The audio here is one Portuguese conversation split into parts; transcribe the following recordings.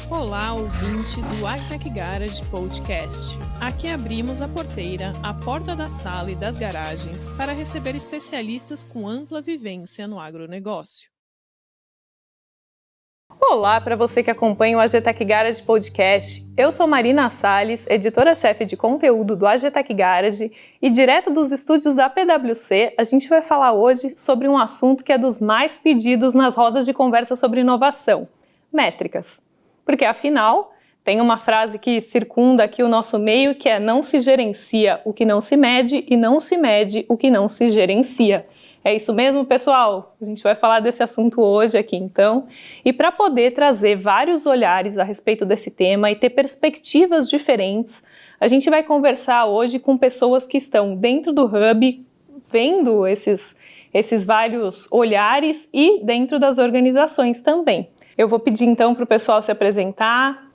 Olá, ouvinte do Agtech Garage Podcast. Aqui abrimos a porteira, a porta da sala e das garagens para receber especialistas com ampla vivência no agronegócio. Olá para você que acompanha o Agtech Garage Podcast. Eu sou Marina Salles, editora-chefe de conteúdo do Agtech Garage e direto dos estúdios da PwC, a gente vai falar hoje sobre um assunto que é dos mais pedidos nas rodas de conversa sobre inovação: métricas. Porque, afinal, tem uma frase que circunda aqui o nosso meio que é: não se gerencia o que não se mede e não se mede o que não se gerencia. É isso mesmo, pessoal? A gente vai falar desse assunto hoje aqui, então. E para poder trazer vários olhares a respeito desse tema e ter perspectivas diferentes, a gente vai conversar hoje com pessoas que estão dentro do Hub, vendo esses vários olhares e dentro das organizações também. Eu vou pedir então para o pessoal se apresentar.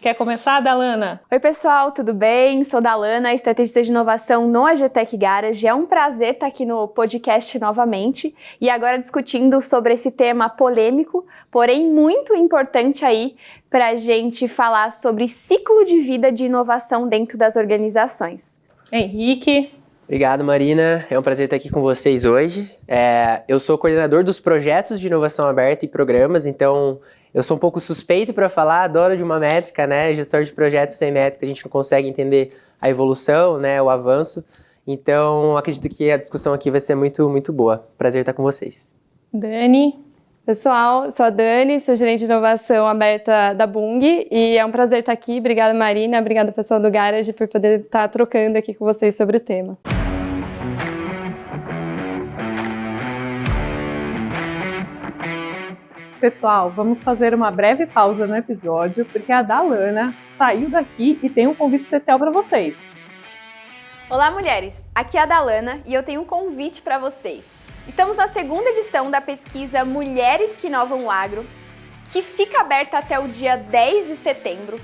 Quer começar, Dalana? Oi pessoal, tudo bem? Sou Dalana, estrategista de inovação no Agtech Garage. É um prazer estar aqui no podcast novamente e agora discutindo sobre esse tema polêmico, porém muito importante aí para a gente falar sobre ciclo de vida de inovação dentro das organizações. Henrique. Obrigado, Marina. É um prazer estar aqui com vocês hoje. Eu sou coordenador dos projetos de inovação aberta e programas, então eu sou um pouco suspeito para falar, adoro de uma métrica, né? Gestor de projetos sem métrica, a gente não consegue entender a evolução, né? O avanço. Então, acredito que a discussão aqui vai ser muito, muito boa. Prazer estar com vocês. Dani. Pessoal, sou a Dani, sou gerente de inovação aberta da Bung e é um prazer estar aqui. Obrigada, Marina. Obrigada, pessoal do Garage, por poder estar trocando aqui com vocês sobre o tema. Pessoal, vamos fazer uma breve pausa no episódio, porque a Dalana saiu daqui e tem um convite especial para vocês. Olá, mulheres! Aqui é a Dalana e eu tenho um convite para vocês. Estamos na segunda edição da pesquisa Mulheres que Inovam o Agro, que fica aberta até o dia 10 de setembro,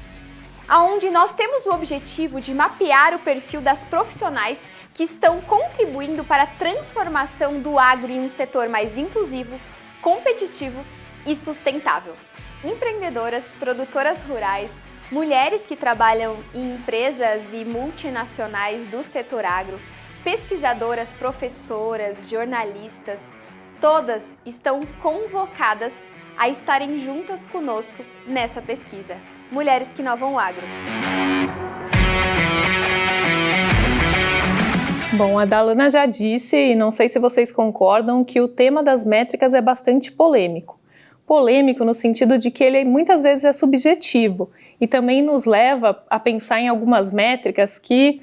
onde nós temos o objetivo de mapear o perfil das profissionais que estão contribuindo para a transformação do agro em um setor mais inclusivo, competitivo e sustentável. Empreendedoras, produtoras rurais, mulheres que trabalham em empresas e multinacionais do setor agro, pesquisadoras, professoras, jornalistas, todas estão convocadas a estarem juntas conosco nessa pesquisa. Mulheres que Inovam o Agro. Bom, a Dalana já disse, e não sei se vocês concordam, que o tema das métricas é bastante polêmico. Polêmico no sentido de que ele muitas vezes é subjetivo e também nos leva a pensar em algumas métricas que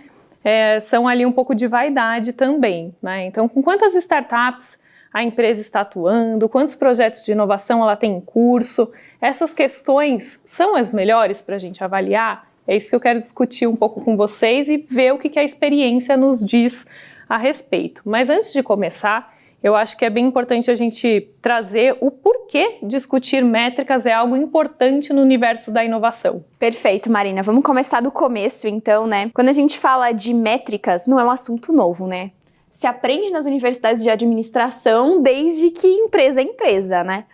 são ali um pouco de vaidade também, né? Então, com quantas startups a empresa está atuando, quantos projetos de inovação ela tem em curso, essas questões são as melhores para a gente avaliar? É isso que eu quero discutir um pouco com vocês e ver o que a experiência nos diz a respeito. Mas antes de começar, eu acho que é bem importante a gente trazer o porquê discutir métricas é algo importante no universo da inovação. Perfeito, Marina. Vamos começar do começo, então, né? Quando a gente fala de métricas, não é um assunto novo, né? Se aprende nas universidades de administração desde que empresa é empresa, né?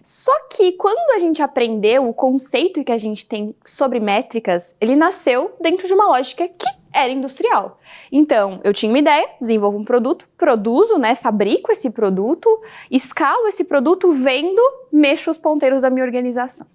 Só que quando a gente aprendeu o conceito que a gente tem sobre métricas, ele nasceu dentro de uma lógica que era industrial. Então, eu tinha uma ideia, desenvolvo um produto, produzo, né, fabrico esse produto, escalo esse produto, vendo, mexo os ponteiros da minha organização.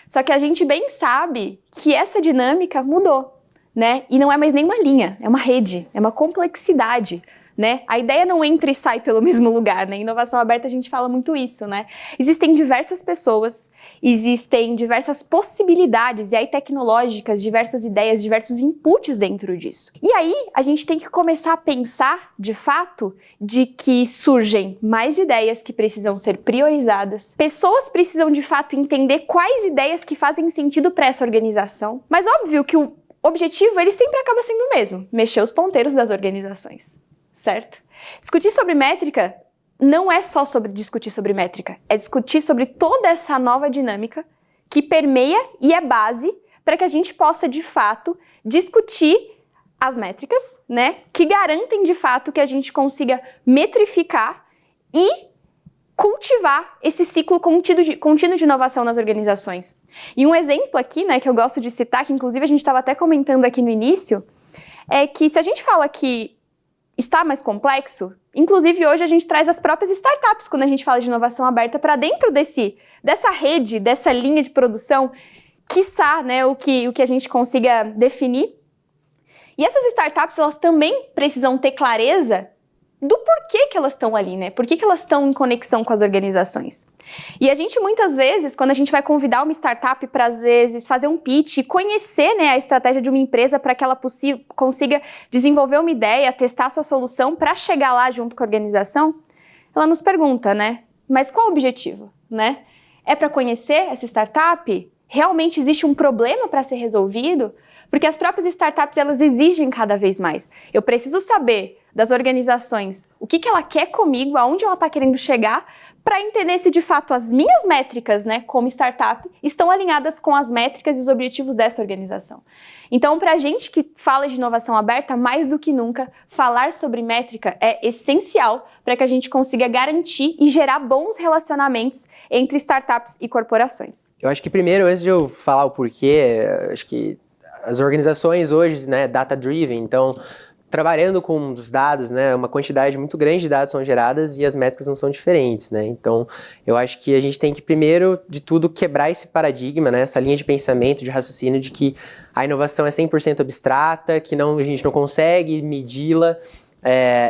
Só que a gente bem sabe que essa dinâmica mudou, né? E não é mais nem uma linha, é uma rede, é uma complexidade, né? A ideia não entra e sai pelo mesmo lugar, né? Em inovação aberta a gente fala muito isso, né? Existem diversas pessoas, existem diversas possibilidades, e aí tecnológicas, diversas ideias, diversos inputs dentro disso. E aí a gente tem que começar a pensar, de fato, de que surgem mais ideias que precisam ser priorizadas. Pessoas precisam, de fato, entender quais ideias que fazem sentido para essa organização. Mas óbvio que o objetivo, ele sempre acaba sendo o mesmo: mexer os ponteiros das organizações. Certo? Discutir sobre métrica não é só sobre discutir sobre métrica, é discutir sobre toda essa nova dinâmica que permeia e é base para que a gente possa, de fato, discutir as métricas, né, que garantem, de fato, que a gente consiga metrificar e cultivar esse ciclo contínuo de inovação nas organizações. E um exemplo aqui, né, que eu gosto de citar, que inclusive a gente estava até comentando aqui no início, é que se a gente fala que está mais complexo, inclusive hoje a gente traz as próprias startups quando a gente fala de inovação aberta para dentro dessa rede, dessa linha de produção, quiçá, né, o que a gente consiga definir. E essas startups, elas também precisam ter clareza do porquê que elas estão ali, né? Por que elas estão em conexão com as organizações. E a gente, muitas vezes, quando a gente vai convidar uma startup para, às vezes, fazer um pitch, conhecer, né, a estratégia de uma empresa para que ela consiga desenvolver uma ideia, testar sua solução para chegar lá junto com a organização, ela nos pergunta, né? Mas qual o objetivo, né? É para conhecer essa startup? Realmente existe um problema para ser resolvido? Porque as próprias startups, elas exigem cada vez mais. Eu preciso saber das organizações o que ela quer comigo, aonde ela está querendo chegar, para entender se de fato as minhas métricas, né, como startup, estão alinhadas com as métricas e os objetivos dessa organização. Então, para a gente que fala de inovação aberta, mais do que nunca, falar sobre métrica é essencial para que a gente consiga garantir e gerar bons relacionamentos entre startups e corporações. Eu acho que primeiro, antes de eu falar o porquê, acho que as organizações hoje, né, data-driven, então, trabalhando com os dados, né, uma quantidade muito grande de dados são geradas e as métricas não são diferentes, né, então eu acho que a gente tem que, primeiro de tudo, quebrar esse paradigma, né, essa linha de pensamento, de raciocínio de que a inovação é 100% abstrata, que a gente não consegue medi-la,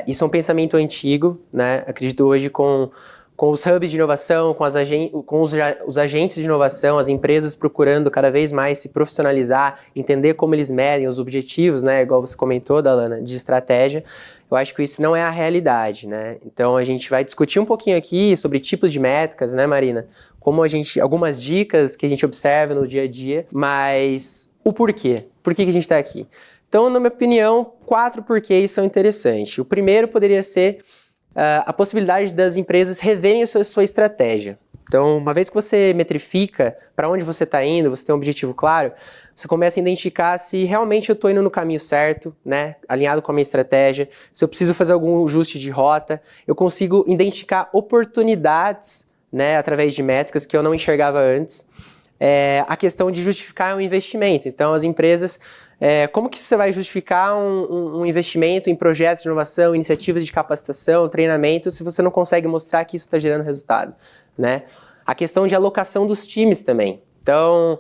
isso é um pensamento antigo, né, acredito hoje com os hubs de inovação, com os agentes de inovação, as empresas procurando cada vez mais se profissionalizar, entender como eles medem os objetivos, né, igual você comentou, Dalana, de estratégia, eu acho que isso não é a realidade, né? Então a gente vai discutir um pouquinho aqui sobre tipos de métricas, né, Marina? Algumas dicas que a gente observa no dia a dia, mas o porquê? Por que a gente está aqui? Então, na minha opinião, 4 porquês são interessantes. O primeiro poderia ser a possibilidade das empresas reverem a sua estratégia. Então, uma vez que você metrifica para onde você está indo, você tem um objetivo claro, você começa a identificar se realmente eu estou indo no caminho certo, né, alinhado com a minha estratégia, se eu preciso fazer algum ajuste de rota, eu consigo identificar oportunidades, né, através de métricas que eu não enxergava antes. A questão de justificar um investimento. Então, as empresas, como que você vai justificar um investimento em projetos de inovação, iniciativas de capacitação, treinamento, se você não consegue mostrar que isso está gerando resultado, né? A questão de alocação dos times também. Então,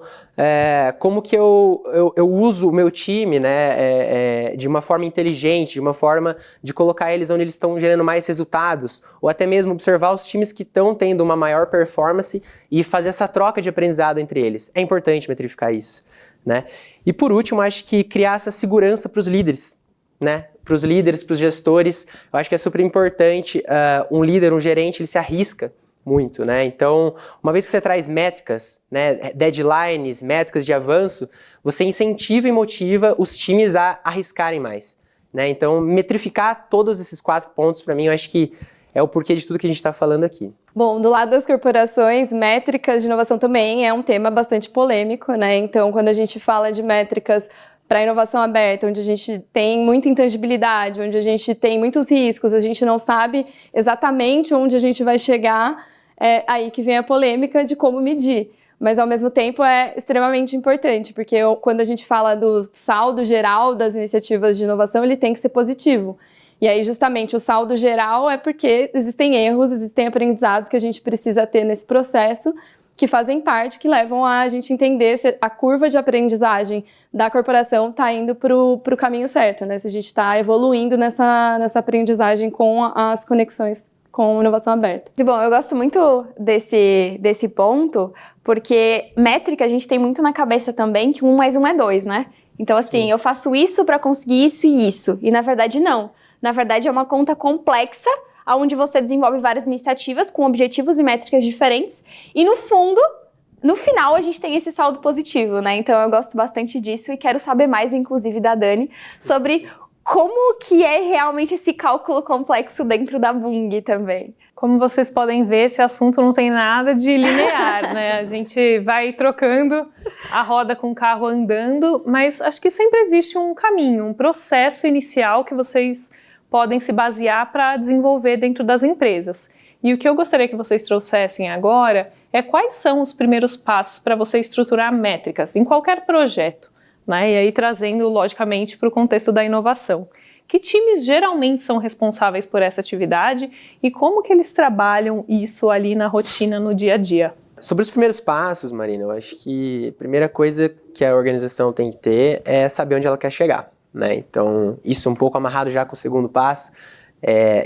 como que eu uso o meu time, né, de uma forma inteligente, de uma forma de colocar eles onde eles estão gerando mais resultados, ou até mesmo observar os times que estão tendo uma maior performance e fazer essa troca de aprendizado entre eles. É importante metrificar isso, né? E por último, acho que criar essa segurança para os líderes, né? Para os líderes, para os gestores, eu acho que é super importante, um líder, um gerente, ele se arrisca muito, né? Então, uma vez que você traz métricas, né, deadlines, métricas de avanço, você incentiva e motiva os times a arriscarem mais, né? Então, metrificar todos esses 4 pontos, para mim, eu acho que é o porquê de tudo que a gente está falando aqui. Bom, do lado das corporações, métricas de inovação também é um tema bastante polêmico, né? Então, quando a gente fala de métricas para inovação aberta, onde a gente tem muita intangibilidade, onde a gente tem muitos riscos, a gente não sabe exatamente onde a gente vai chegar, é aí que vem a polêmica de como medir. Mas, ao mesmo tempo, é extremamente importante, porque quando a gente fala do saldo geral das iniciativas de inovação, ele tem que ser positivo. E aí, justamente, o saldo geral é porque existem erros, existem aprendizados que a gente precisa ter nesse processo, que fazem parte, que levam a gente entender se a curva de aprendizagem da corporação está indo para o caminho certo, né? Se a gente está evoluindo nessa aprendizagem com as conexões com inovação aberta. Bom, eu gosto muito desse ponto, porque métrica a gente tem muito na cabeça também que 1 mais 1 é 2, né? Então, assim, sim, eu faço isso para conseguir isso e isso. E, na verdade, não. Na verdade, é uma conta complexa, onde você desenvolve várias iniciativas com objetivos e métricas diferentes. E, no final, a gente tem esse saldo positivo, né? Então, eu gosto bastante disso e quero saber mais, inclusive, da Dani, sobre como que é realmente esse cálculo complexo dentro da Bung também. Como vocês podem ver, esse assunto não tem nada de linear, né? A gente vai trocando a roda com o carro andando, mas acho que sempre existe um caminho, um processo inicial que vocês podem se basear para desenvolver dentro das empresas. E o que eu gostaria que vocês trouxessem agora é quais são os primeiros passos para você estruturar métricas em qualquer projeto, né? E aí trazendo, logicamente, para o contexto da inovação. Que times geralmente são responsáveis por essa atividade e como que eles trabalham isso ali na rotina, no dia a dia? Sobre os primeiros passos, Marina, eu acho que a primeira coisa que a organização tem que ter é saber onde ela quer chegar, né? Então, isso um pouco amarrado já com o segundo passo.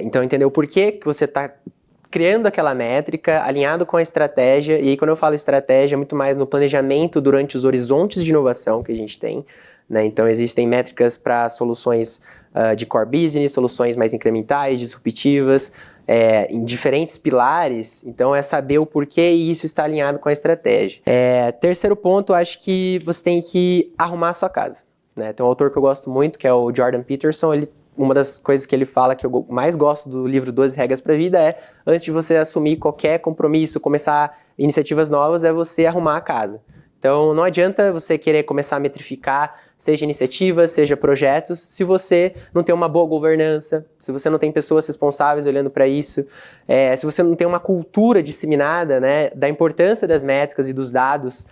Então, entender o porquê que você está criando aquela métrica, alinhado com a estratégia. E aí, quando eu falo estratégia, é muito mais no planejamento durante os horizontes de inovação que a gente tem, né? Então, existem métricas para soluções de core business, soluções mais incrementais, disruptivas, em diferentes pilares. Então, é saber o porquê e isso está alinhado com a estratégia. Terceiro ponto, acho que você tem que arrumar a sua casa, né? Tem um autor que eu gosto muito, que é o Jordan Peterson. Uma das coisas que ele fala que eu mais gosto do livro 12 Regras para a Vida é, antes de você assumir qualquer compromisso, começar iniciativas novas, é você arrumar a casa. Então, não adianta você querer começar a metrificar, seja iniciativas, seja projetos, se você não tem uma boa governança, se você não tem pessoas responsáveis olhando para isso, se você não tem uma cultura disseminada, né, da importância das métricas e dos dados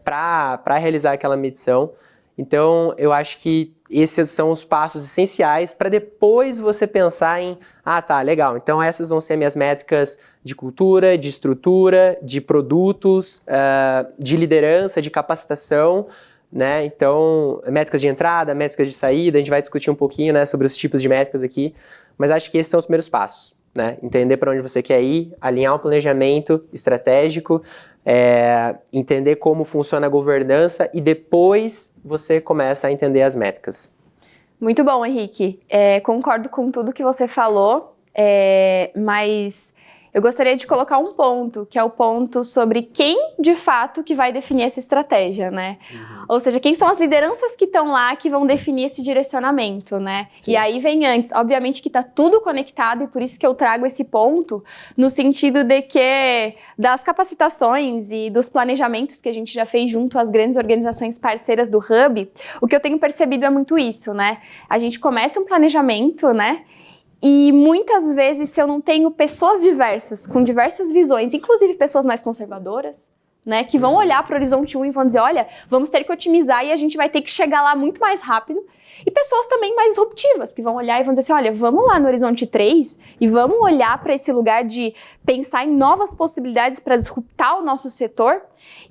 para realizar aquela medição. Então, eu acho que esses são os passos essenciais para depois você pensar em, legal, então essas vão ser minhas métricas de cultura, de estrutura, de produtos, de liderança, de capacitação, né? Então, métricas de entrada, métricas de saída, a gente vai discutir um pouquinho, né, sobre os tipos de métricas aqui, mas acho que esses são os primeiros passos, né? Entender para onde você quer ir, alinhar um planejamento estratégico, entender como funciona a governança e depois você começa a entender as métricas. Muito bom, Henrique. Concordo com tudo que você falou, mas eu gostaria de colocar um ponto, que é o ponto sobre quem, de fato, que vai definir essa estratégia, né? Uhum. Ou seja, quem são as lideranças que estão lá que vão definir esse direcionamento, né? Sim. E aí vem antes, obviamente que está tudo conectado e por isso que eu trago esse ponto, no sentido de que das capacitações e dos planejamentos que a gente já fez junto às grandes organizações parceiras do Hub, o que eu tenho percebido é muito isso, né? A gente começa um planejamento, né? E muitas vezes, se eu não tenho pessoas diversas, com diversas visões, inclusive pessoas mais conservadoras, né, que vão olhar para o horizonte 1 e vão dizer, olha, vamos ter que otimizar e a gente vai ter que chegar lá muito mais rápido. E pessoas também mais disruptivas, que vão olhar e vão dizer assim, olha, vamos lá no horizonte 3 e vamos olhar para esse lugar de pensar em novas possibilidades para disruptar o nosso setor.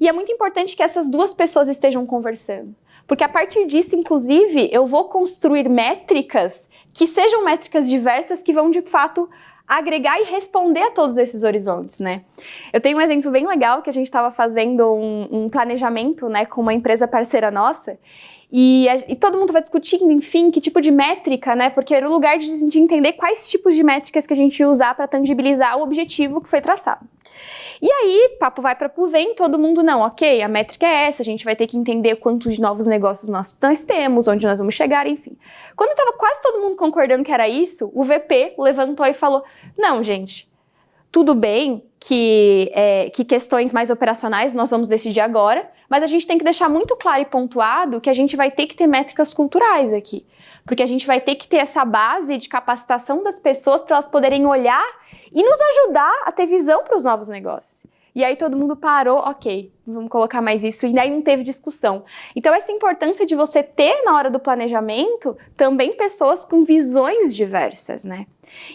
E é muito importante que essas duas pessoas estejam conversando. Porque a partir disso, inclusive, eu vou construir métricas que sejam métricas diversas que vão, de fato, agregar e responder a todos esses horizontes, né? Eu tenho um exemplo bem legal que a gente estava fazendo um planejamento, né, com uma empresa parceira nossa e todo mundo vai discutindo, enfim, que tipo de métrica, né? Porque era o lugar de entender quais tipos de métricas que a gente ia usar para tangibilizar o objetivo que foi traçado. E aí, papo vai, papo vem, todo mundo, não, ok, a métrica é essa, a gente vai ter que entender quantos novos negócios nós temos, onde nós vamos chegar, enfim. Quando estava quase todo mundo concordando que era isso, o VP levantou e falou, não, gente, tudo bem que questões mais operacionais nós vamos decidir agora, mas a gente tem que deixar muito claro e pontuado que a gente vai ter que ter métricas culturais aqui. Porque a gente vai ter que ter essa base de capacitação das pessoas para elas poderem olhar e nos ajudar a ter visão para os novos negócios. E aí todo mundo parou, ok, vamos colocar mais isso, e daí não teve discussão. Então essa importância de você ter na hora do planejamento também pessoas com visões diversas, né?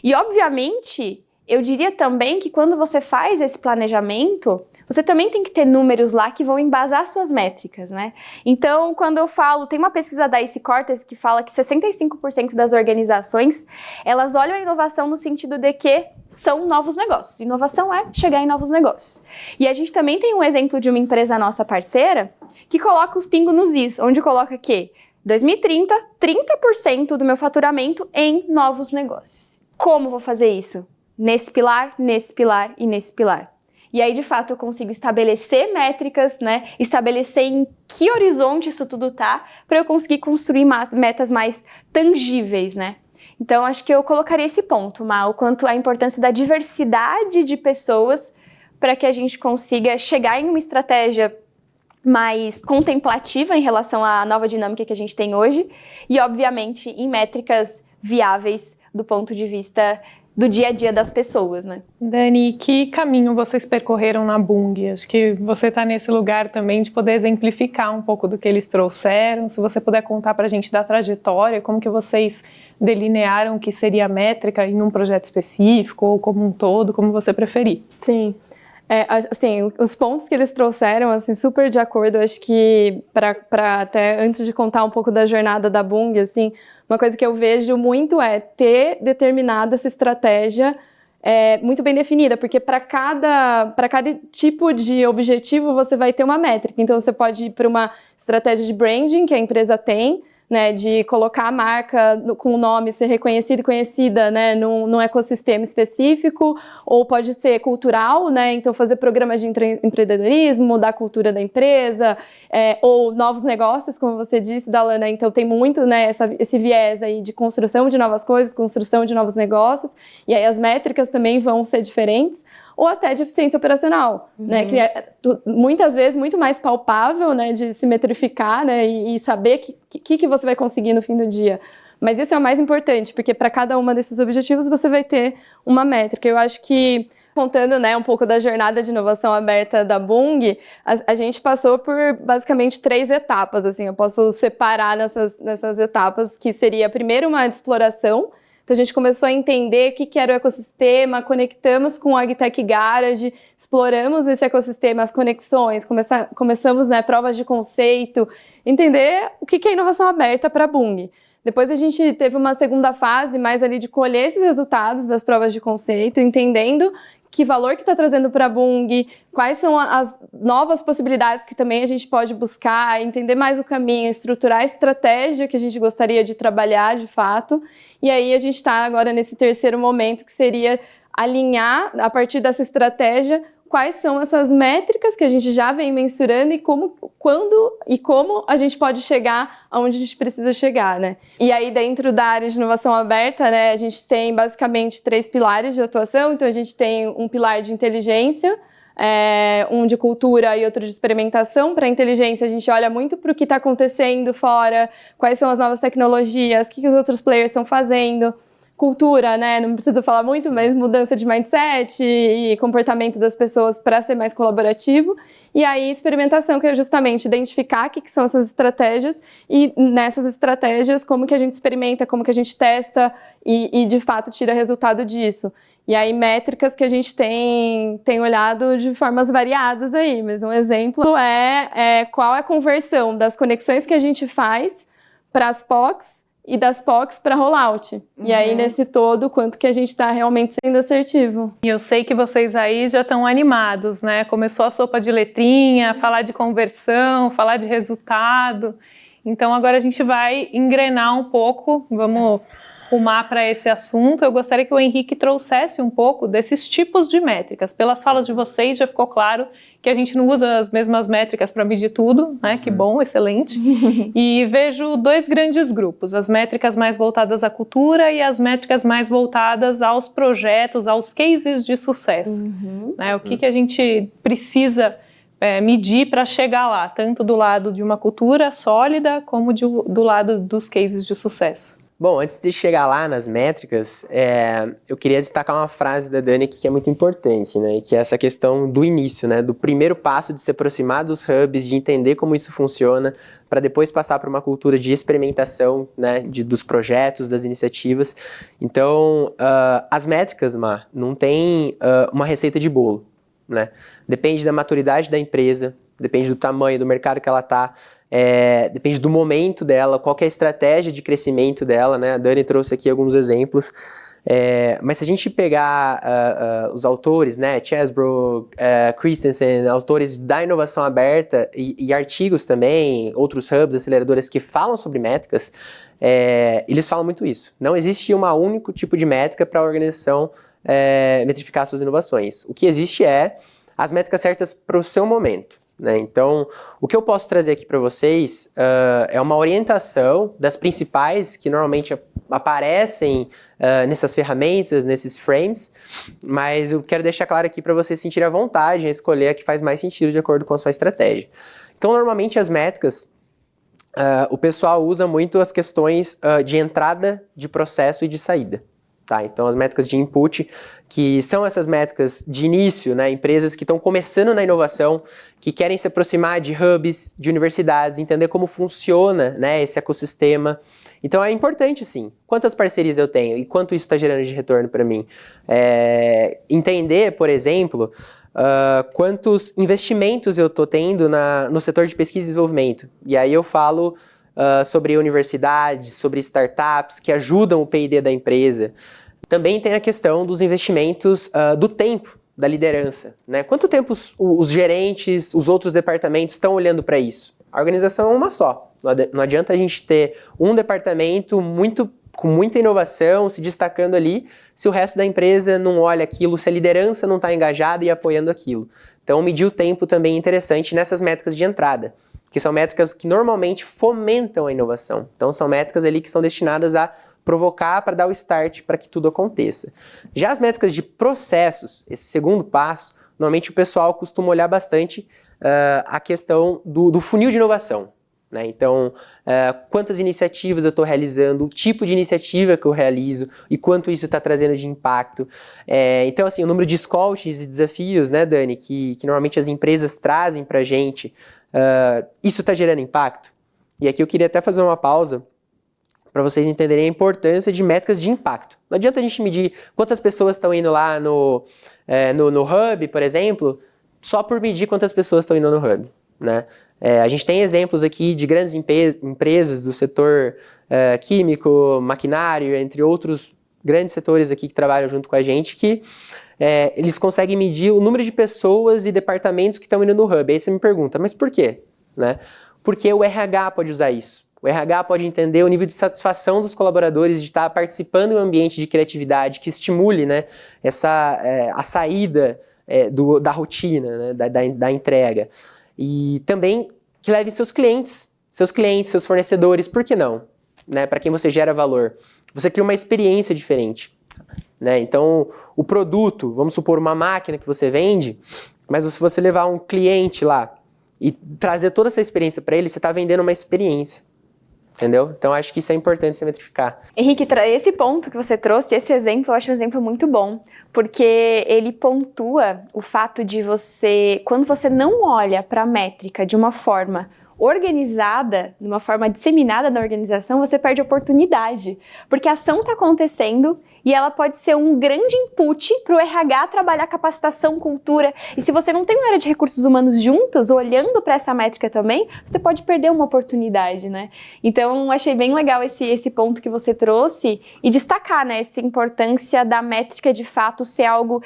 E obviamente, eu diria também que quando você faz esse planejamento, você também tem que ter números lá que vão embasar suas métricas, né? Então, quando eu falo, tem uma pesquisa da IC Cortez que fala que 65% das organizações, elas olham a inovação no sentido de que são novos negócios. Inovação é chegar em novos negócios. E a gente também tem um exemplo de uma empresa nossa parceira que coloca os pingos nos is, onde coloca que 2030, 30% do meu faturamento em novos negócios. Como vou fazer isso? Nesse pilar, nesse pilar e nesse pilar. E aí, de fato, eu consigo estabelecer métricas, né? Estabelecer em que horizonte isso tudo tá, para eu conseguir construir metas mais tangíveis, né? Então, acho que eu colocaria esse ponto, o quanto a importância da diversidade de pessoas para que a gente consiga chegar em uma estratégia mais contemplativa em relação à nova dinâmica que a gente tem hoje e, obviamente, em métricas viáveis do ponto de vista do dia a dia das pessoas, né? Dani, que caminho vocês percorreram na Bung? Acho que você está nesse lugar também de poder exemplificar um pouco do que eles trouxeram. Se você puder contar para a gente da trajetória, como que vocês delinearam o que seria a métrica em um projeto específico ou como um todo, como você preferir. Sim. Assim, os pontos que eles trouxeram, assim, super de acordo, acho que para até antes de contar um pouco da jornada da Bung, assim, uma coisa que eu vejo muito é ter determinado essa estratégia muito bem definida, porque para cada tipo de objetivo você vai ter uma métrica. Então você pode ir para uma estratégia de branding que a empresa tem, né, de colocar a marca com o nome, ser reconhecida e conhecida, né, num ecossistema específico, ou pode ser cultural, né, então fazer programas de empreendedorismo, mudar a cultura da empresa, ou novos negócios, como você disse, Dalana, então tem muito, né, esse viés aí de construção de novas coisas, construção de novos negócios, e aí as métricas também vão ser diferentes, ou até de eficiência operacional, né, que é muitas vezes muito mais palpável, né, de se metrificar, né, e saber que você vai conseguir no fim do dia. Mas isso é o mais importante, porque para cada uma desses objetivos você vai ter uma métrica. Eu acho que, contando, né, um pouco da jornada de inovação aberta da Bung, a gente passou por basicamente 3 etapas, assim, eu posso separar nessas etapas, que seria primeiro uma exploração. Então, a gente começou a entender o que era o ecossistema, conectamos com o Agtech Garage, exploramos esse ecossistema, as conexões, começamos, né, provas de conceito, entender o que é inovação aberta para a Bung. Depois a gente teve uma segunda fase, mais ali de colher esses resultados das provas de conceito, entendendo que valor que está trazendo para a Bung, quais são as novas possibilidades que também a gente pode buscar, entender mais o caminho, estruturar a estratégia que a gente gostaria de trabalhar de fato. E aí a gente está agora nesse terceiro momento, que seria alinhar, a partir dessa estratégia, quais são essas métricas que a gente já vem mensurando e quando e como a gente pode chegar aonde a gente precisa chegar, né? E aí, dentro da área de inovação aberta, né, a gente tem basicamente 3 pilares de atuação. Então, a gente tem um pilar de inteligência, um de cultura e outro de experimentação. Para a inteligência, a gente olha muito para o que está acontecendo fora, quais são as novas tecnologias, o que os outros players estão fazendo. Cultura, né? Não preciso falar muito, mas mudança de mindset e comportamento das pessoas para ser mais colaborativo. E aí, experimentação, que é justamente identificar o que são essas estratégias e nessas estratégias, como que a gente experimenta, como que a gente testa e de fato tira resultado disso. E aí, métricas que a gente tem olhado de formas variadas aí, mas um exemplo é qual é a conversão das conexões que a gente faz para as POCs e das POCs para rollout. E aí, nesse todo, quanto que a gente está realmente sendo assertivo. E eu sei que vocês aí já estão animados, né? Começou a sopa de letrinha, falar de conversão, falar de resultado. Então, agora a gente vai engrenar um pouco, vamos rumar para esse assunto. Eu gostaria que o Henrique trouxesse um pouco desses tipos de métricas. Pelas falas de vocês, já ficou claro que a gente não usa as mesmas métricas para medir tudo, né? Que bom, excelente. E vejo 2 grandes grupos, as métricas mais voltadas à cultura e as métricas mais voltadas aos projetos, aos cases de sucesso. Né? O que a gente precisa medir para chegar lá, tanto do lado de uma cultura sólida, como do lado dos cases de sucesso. Bom, antes de chegar lá nas métricas, eu queria destacar uma frase da Dani aqui que é muito importante, né? Que é essa questão do início, né? Do primeiro passo de se aproximar dos hubs, de entender como isso funciona, para depois passar para uma cultura de experimentação, né? Dos projetos, das iniciativas. Então, as métricas, não tem uma receita de bolo, né? Depende da maturidade da empresa, depende do tamanho do mercado que ela está, depende do momento dela, qual que é a estratégia de crescimento dela, né? A Dani trouxe aqui alguns exemplos. Mas se a gente pegar os autores, né? Chesbrough, Christensen, autores da inovação aberta e artigos também, outros hubs, aceleradoras que falam sobre métricas, eles falam muito isso. Não existe um único tipo de métrica para a organização metrificar suas inovações. O que existe as métricas certas para o seu momento. Né? Então, o que eu posso trazer aqui para vocês é uma orientação das principais que normalmente aparecem nessas ferramentas, nesses frames, mas eu quero deixar claro aqui para vocês sentirem a vontade em escolher a que faz mais sentido de acordo com a sua estratégia. Então, normalmente as métricas, o pessoal usa muito as questões de entrada, de processo e de saída. Tá? Então, as métricas de input, que são essas métricas de início, né? Empresas que estão começando na inovação, que querem se aproximar de hubs, de universidades, entender como funciona, né, esse ecossistema. Então, é importante, sim. Quantas parcerias eu tenho e quanto isso está gerando de retorno para mim? Entender, por exemplo, quantos investimentos eu estou tendo no setor de pesquisa e desenvolvimento. E aí eu falo sobre universidades, sobre startups que ajudam o P&D da empresa. Também tem a questão dos investimentos do tempo da liderança, né? Quanto tempo os gerentes, os outros departamentos estão olhando para isso? A organização é uma só. Não adianta a gente ter um departamento com muita inovação, se destacando ali, se o resto da empresa não olha aquilo, se a liderança não está engajada e apoiando aquilo. Então, medir o tempo também é interessante nessas métricas de entrada, que são métricas que normalmente fomentam a inovação. Então, são métricas ali que são destinadas a provocar para dar o start para que tudo aconteça. Já as métricas de processos, esse segundo passo, normalmente o pessoal costuma olhar bastante a questão do funil de inovação, né? Então, quantas iniciativas eu estou realizando, o tipo de iniciativa que eu realizo e quanto isso está trazendo de impacto. Então, assim, o número de scouts e desafios, né, Dani, que normalmente as empresas trazem para a gente, isso está gerando impacto? E aqui eu queria até fazer uma pausa para vocês entenderem a importância de métricas de impacto. Não adianta a gente medir quantas pessoas estão indo lá no Hub, por exemplo, só por medir quantas pessoas estão indo no Hub, né? A gente tem exemplos aqui de grandes empresas do setor químico, maquinário, entre outros grandes setores aqui que trabalham junto com a gente, que eles conseguem medir o número de pessoas e departamentos que estão indo no Hub. Aí você me pergunta, mas por quê? Né? Porque o RH pode usar isso. O RH pode entender o nível de satisfação dos colaboradores de estar participando em um ambiente de criatividade que estimule, né, a saída da rotina, né, da entrega. E também que leve seus clientes, seus fornecedores, por que não? Né, para quem você gera valor. Você cria uma experiência diferente. Né? Então, o produto, vamos supor uma máquina que você vende, mas se você levar um cliente lá e trazer toda essa experiência para ele, você está vendendo uma experiência. Entendeu? Então, acho que isso é importante se metrificar. Henrique, esse ponto que você trouxe, esse exemplo, eu acho um exemplo muito bom, porque ele pontua o fato de quando você não olha para a métrica de uma forma organizada, de uma forma disseminada na organização, você perde oportunidade, porque a ação está acontecendo e ela pode ser um grande input para o RH trabalhar capacitação, cultura, e se você não tem uma área de recursos humanos juntas, olhando para essa métrica também, você pode perder uma oportunidade, né? Então, achei bem legal esse ponto que você trouxe e destacar, né, essa importância da métrica de fato ser algo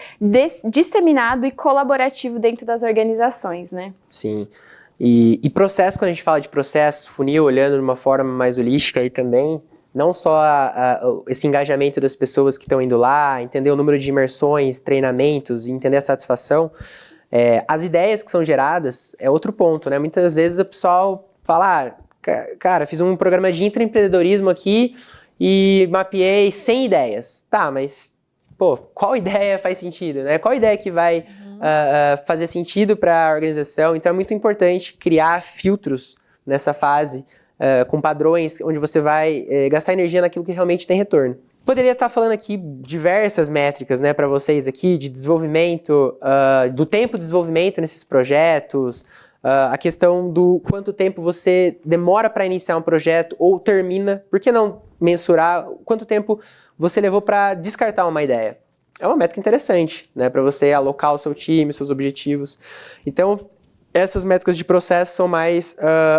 disseminado e colaborativo dentro das organizações, né? Sim. E processo, quando a gente fala de processo, funil, olhando de uma forma mais holística aí também, não só esse engajamento das pessoas que estão indo lá, entender o número de imersões, treinamentos, e entender a satisfação, as ideias que são geradas é outro ponto, né? Muitas vezes o pessoal fala, cara, fiz um programa de intraempreendedorismo aqui e mapeei 100 ideias. Tá, mas, qual ideia faz sentido, né? Qual ideia que vai fazer sentido para a organização? Então é muito importante criar filtros nessa fase, com padrões onde você vai gastar energia naquilo que realmente tem retorno. Poderia estar falando aqui diversas métricas, né, para vocês aqui, de desenvolvimento, do tempo de desenvolvimento nesses projetos, a questão do quanto tempo você demora para iniciar um projeto ou termina. Por que não mensurar quanto tempo você levou para descartar uma ideia? É uma métrica interessante, né, para você alocar o seu time, seus objetivos. Então, essas métricas de processo são mais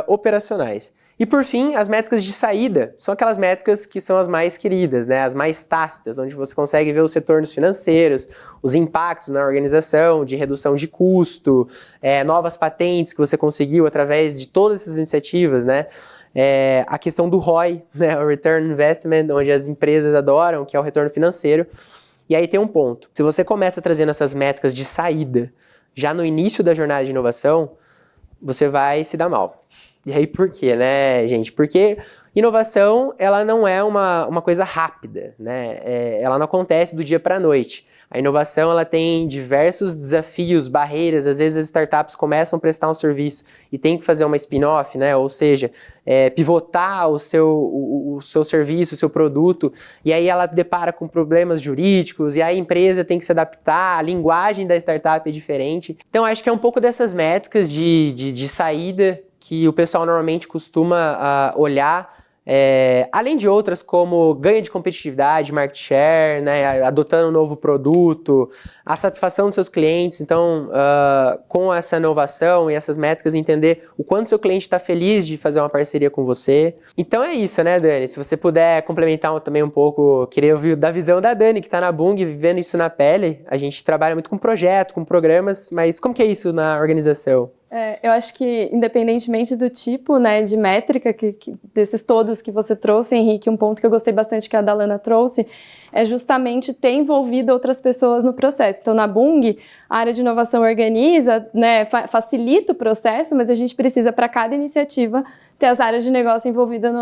operacionais. E, por fim, as métricas de saída são aquelas métricas que são as mais queridas, né, as mais tácitas, onde você consegue ver os retornos financeiros, os impactos na organização, de redução de custo, novas patentes que você conseguiu através de todas essas iniciativas, né? A questão do ROI, né, o Return on Investment, onde as empresas adoram, que é o retorno financeiro. E aí tem um ponto. Se você começa trazendo essas métricas de saída já no início da jornada de inovação, você vai se dar mal. E aí por quê, né, gente? Porque Inovação, ela não é uma coisa rápida, né? Ela não acontece do dia para a noite. A inovação, ela tem diversos desafios, barreiras. Às vezes as startups começam a prestar um serviço e tem que fazer uma spin-off, né? Ou seja, pivotar o seu serviço, o seu produto, e aí ela depara com problemas jurídicos, e aí a empresa tem que se adaptar, a linguagem da startup é diferente. Então, acho que é um pouco dessas métricas de saída que o pessoal normalmente costuma olhar, além de outras como ganho de competitividade, market share, né, adotando um novo produto, a satisfação dos seus clientes. Então, com essa inovação e essas métricas, entender o quanto seu cliente está feliz de fazer uma parceria com você. Então é isso, né, Dani? Se você puder complementar também um pouco, queria ouvir da visão da Dani, que está na Bung, vivendo isso na pele. A gente trabalha muito com projeto, com programas, mas como que é isso na organização? Eu acho que, independentemente do tipo, né, de métrica, desses todos que você trouxe, Henrique, um ponto que eu gostei bastante que a Dalana trouxe, é justamente ter envolvido outras pessoas no processo. Então, na Bung, a área de inovação organiza, né, facilita o processo, mas a gente precisa, para cada iniciativa, ter as áreas de negócio envolvidas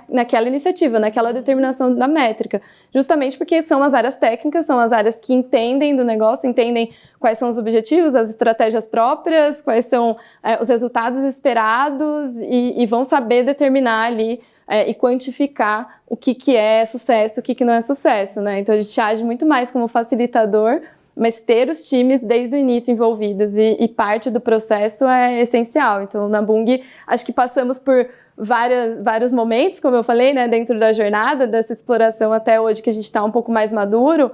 naquela iniciativa, naquela determinação da métrica. Justamente porque são as áreas técnicas, são as áreas que entendem do negócio, entendem quais são os objetivos, as estratégias próprias, quais são os resultados esperados e vão saber determinar ali e quantificar o que é sucesso, o que não é sucesso, né? Então, a gente age muito mais como facilitador, mas ter os times desde o início envolvidos e parte do processo é essencial. Então, na Bung, acho que passamos por vários momentos, como eu falei, né, dentro da jornada, dessa exploração até hoje que a gente está um pouco mais maduro,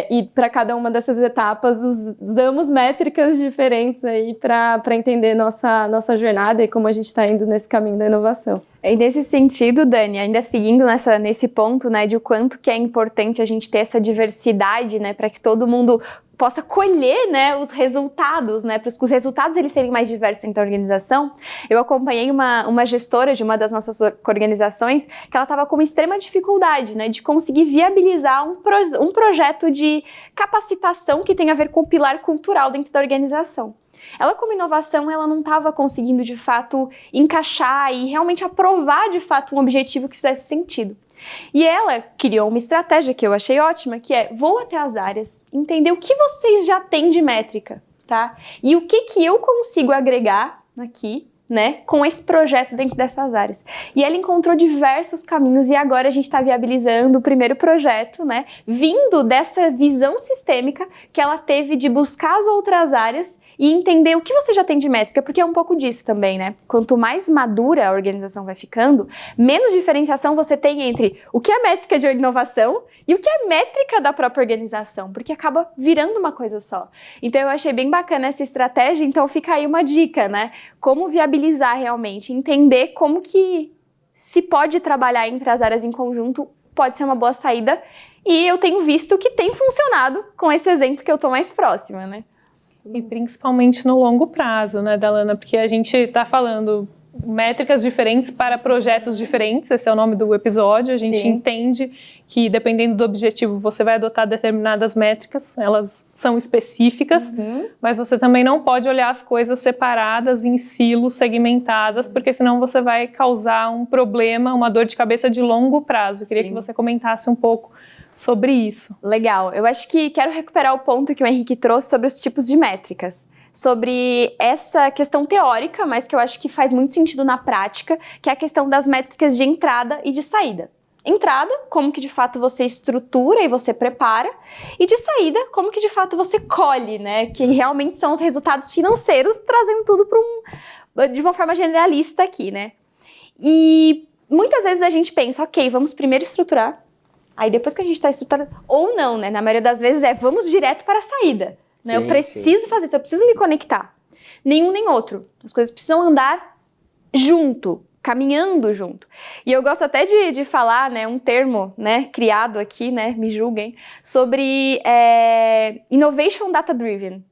e para cada uma dessas etapas usamos métricas diferentes aí para entender nossa jornada e como a gente está indo nesse caminho da inovação. E nesse sentido, Dani, ainda seguindo nesse ponto, né, de o quanto que é importante a gente ter essa diversidade, né, para que todo mundo possa colher, né, os resultados, né, para os resultados eles serem mais diversos dentro da organização. Eu acompanhei uma gestora de uma das nossas organizações que ela estava com uma extrema dificuldade, né, de conseguir viabilizar um projeto de capacitação que tem a ver com o pilar cultural dentro da organização. Ela, como inovação, ela não estava conseguindo, de fato, encaixar e realmente aprovar, de fato, um objetivo que fizesse sentido. E ela criou uma estratégia que eu achei ótima, que é: vou até as áreas, entender o que vocês já têm de métrica, tá? E o que eu consigo agregar aqui, né, com esse projeto dentro dessas áreas. E ela encontrou diversos caminhos e agora a gente está viabilizando o primeiro projeto, né, vindo dessa visão sistêmica que ela teve de buscar as outras áreas e entender o que você já tem de métrica, porque é um pouco disso também, né? Quanto mais madura a organização vai ficando, menos diferenciação você tem entre o que é métrica de inovação e o que é métrica da própria organização, porque acaba virando uma coisa só. Então eu achei bem bacana essa estratégia, então fica aí uma dica, né? Como viabilizar realmente, entender como que se pode trabalhar entre as áreas em conjunto, pode ser uma boa saída, e eu tenho visto que tem funcionado com esse exemplo que eu tô mais próxima, né? E principalmente no longo prazo, né, Dalana? Porque a gente está falando métricas diferentes para projetos diferentes, esse é o nome do episódio. A gente entende que, dependendo do objetivo, você vai adotar determinadas métricas, elas são específicas, mas você também não pode olhar as coisas separadas, em silos, segmentadas, porque senão você vai causar um problema, uma dor de cabeça de longo prazo. Eu queria que você comentasse um pouco sobre isso. Legal. Eu acho que quero recuperar o ponto que o Henrique trouxe sobre os tipos de métricas. Sobre essa questão teórica, mas que eu acho que faz muito sentido na prática, que é a questão das métricas de entrada e de saída. Entrada, como que de fato você estrutura e você prepara, e de saída, como que de fato você colhe, né? Que realmente são os resultados financeiros, trazendo tudo de uma forma generalista aqui, né? E muitas vezes a gente pensa, ok, vamos primeiro estruturar, aí depois que a gente está estruturado, ou não, né? Na maioria das vezes vamos direto para a saída. Né? Eu preciso fazer isso, eu preciso me conectar. Nenhum nem outro. As coisas precisam andar junto, caminhando junto. E eu gosto até de falar, né, um termo, né, criado aqui, né, me julguem, sobre Innovation Data Driven.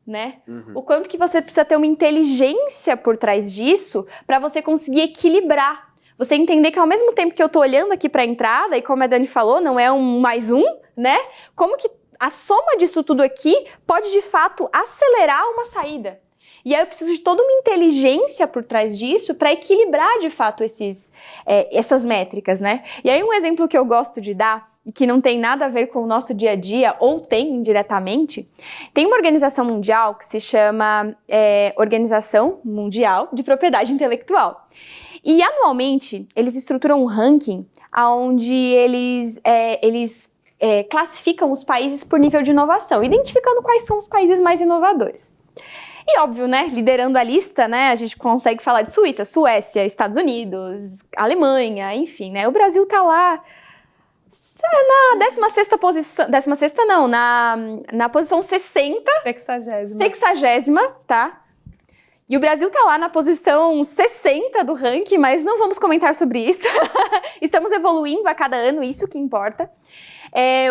Né? O quanto que você precisa ter uma inteligência por trás disso para você conseguir equilibrar. Você entender que ao mesmo tempo que eu tô olhando aqui para a entrada, e como a Dani falou, não é um mais um, né? Como que a soma disso tudo aqui pode, de fato, acelerar uma saída. E aí eu preciso de toda uma inteligência por trás disso para equilibrar, de fato, essas métricas, né? E aí um exemplo que eu gosto de dar, que não tem nada a ver com o nosso dia a dia, ou tem indiretamente, tem uma organização mundial que se chama Organização Mundial de Propriedade Intelectual. E anualmente eles estruturam um ranking onde eles classificam os países por nível de inovação, identificando quais são os países mais inovadores. E óbvio, né, liderando a lista, né, a gente consegue falar de Suíça, Suécia, Estados Unidos, Alemanha, enfim, né, o Brasil tá lá na 16ª posição, 16ª não, na posição 60ª, tá? E o Brasil tá lá na posição 60 do ranking, mas não vamos comentar sobre isso. Estamos evoluindo a cada ano, isso que importa.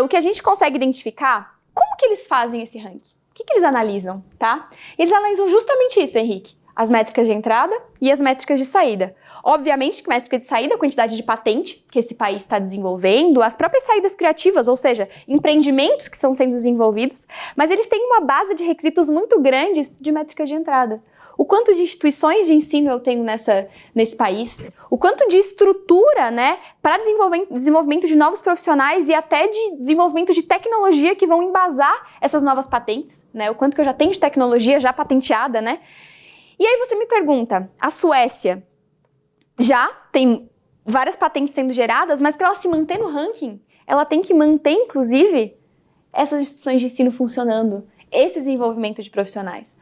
O que a gente consegue identificar, como que eles fazem esse ranking? O que eles analisam, tá? Eles analisam justamente isso, Henrique. As métricas de entrada e as métricas de saída. Obviamente que métrica de saída, a quantidade de patente que esse país está desenvolvendo, as próprias saídas criativas, ou seja, empreendimentos que estão sendo desenvolvidos, mas eles têm uma base de requisitos muito grandes de métricas de entrada. O quanto de instituições de ensino eu tenho nesse país, o quanto de estrutura, né, para desenvolvimento de novos profissionais e até de desenvolvimento de tecnologia que vão embasar essas novas patentes, né, o quanto que eu já tenho de tecnologia já patenteada, né. E aí você me pergunta, a Suécia já tem várias patentes sendo geradas, mas para ela se manter no ranking, ela tem que manter, inclusive, essas instituições de ensino funcionando, esse desenvolvimento de profissionais.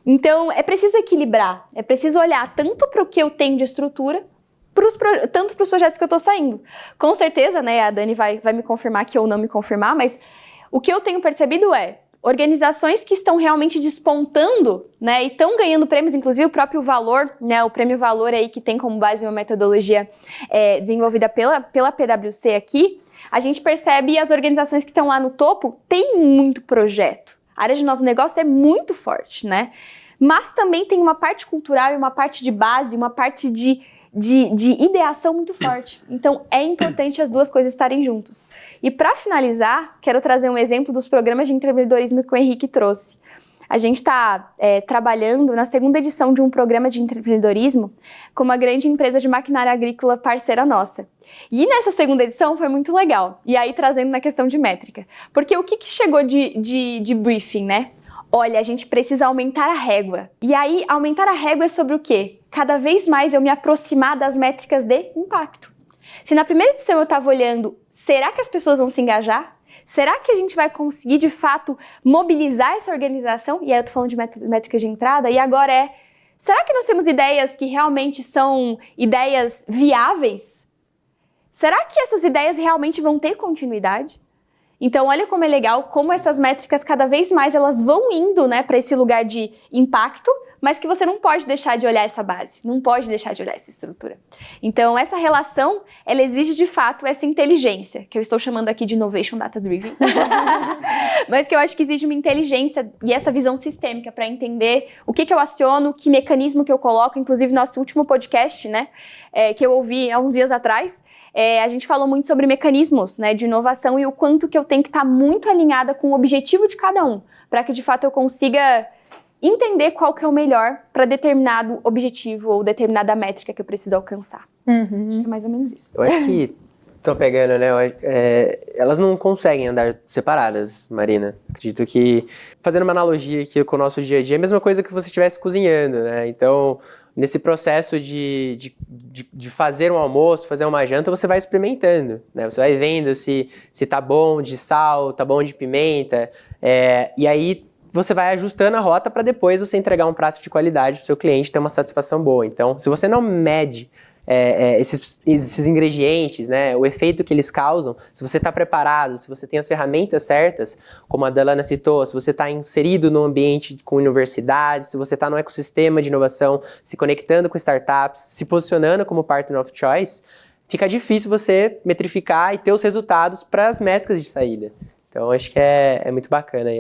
Então, é preciso equilibrar, é preciso olhar tanto para o que eu tenho de estrutura, tanto para os projetos que eu estou saindo. Com certeza, né, a Dani vai me confirmar aqui ou não me confirmar, mas o que eu tenho percebido é organizações que estão realmente despontando, né, e estão ganhando prêmios, inclusive o próprio Valor, né, o Prêmio Valor aí que tem como base uma metodologia desenvolvida pela PwC aqui, a gente percebe as organizações que estão lá no topo têm muito projeto. A área de novo negócio é muito forte, né? Mas também tem uma parte cultural e uma parte de base, uma parte de ideação muito forte. Então, é importante as duas coisas estarem juntos. E para finalizar, quero trazer um exemplo dos programas de empreendedorismo que o Henrique trouxe. A gente está trabalhando na segunda edição de um programa de empreendedorismo com uma grande empresa de maquinária agrícola parceira nossa. E nessa segunda edição foi muito legal. E aí trazendo na questão de métrica. Porque o que chegou de briefing, né? Olha, a gente precisa aumentar a régua. E aí, aumentar a régua é sobre o quê? Cada vez mais eu me aproximar das métricas de impacto. Se na primeira edição eu estava olhando, será que as pessoas vão se engajar? Será que a gente vai conseguir, de fato, mobilizar essa organização? E aí eu tô falando de métricas de entrada, e agora será que nós temos ideias que realmente são ideias viáveis? Será que essas ideias realmente vão ter continuidade? Então, olha como é legal, como essas métricas cada vez mais elas vão indo, né, para esse lugar de impacto, mas que você não pode deixar de olhar essa base, não pode deixar de olhar essa estrutura. Então, essa relação, ela exige de fato essa inteligência, que eu estou chamando aqui de Innovation Data Driven, mas que eu acho que exige uma inteligência e essa visão sistêmica para entender o que eu aciono, que mecanismo que eu coloco, inclusive nosso último podcast, né, que eu ouvi há uns dias atrás, a gente falou muito sobre mecanismos, né, de inovação e o quanto que eu tenho que estar muito alinhada com o objetivo de cada um, para que de fato eu consiga entender qual que é o melhor para determinado objetivo ou determinada métrica que eu preciso alcançar. Uhum. Acho que é mais ou menos isso. Eu acho que estão pegando, né? Elas não conseguem andar separadas, Marina. Acredito que, fazendo uma analogia aqui com o nosso dia a dia, é a mesma coisa que você estivesse cozinhando, né? Então, nesse processo de fazer um almoço, fazer uma janta, você vai experimentando, né? Você vai vendo se tá bom de sal, tá bom de pimenta, e aí você vai ajustando a rota para depois você entregar um prato de qualidade para o seu cliente ter uma satisfação boa. Então, se você não mede esses ingredientes, né, o efeito que eles causam, se você está preparado, se você tem as ferramentas certas, como a Delana citou, se você está inserido no ambiente com universidades, se você está no ecossistema de inovação, se conectando com startups, se posicionando como partner of choice, fica difícil você metrificar e ter os resultados para as métricas de saída. Então, acho que é muito bacana aí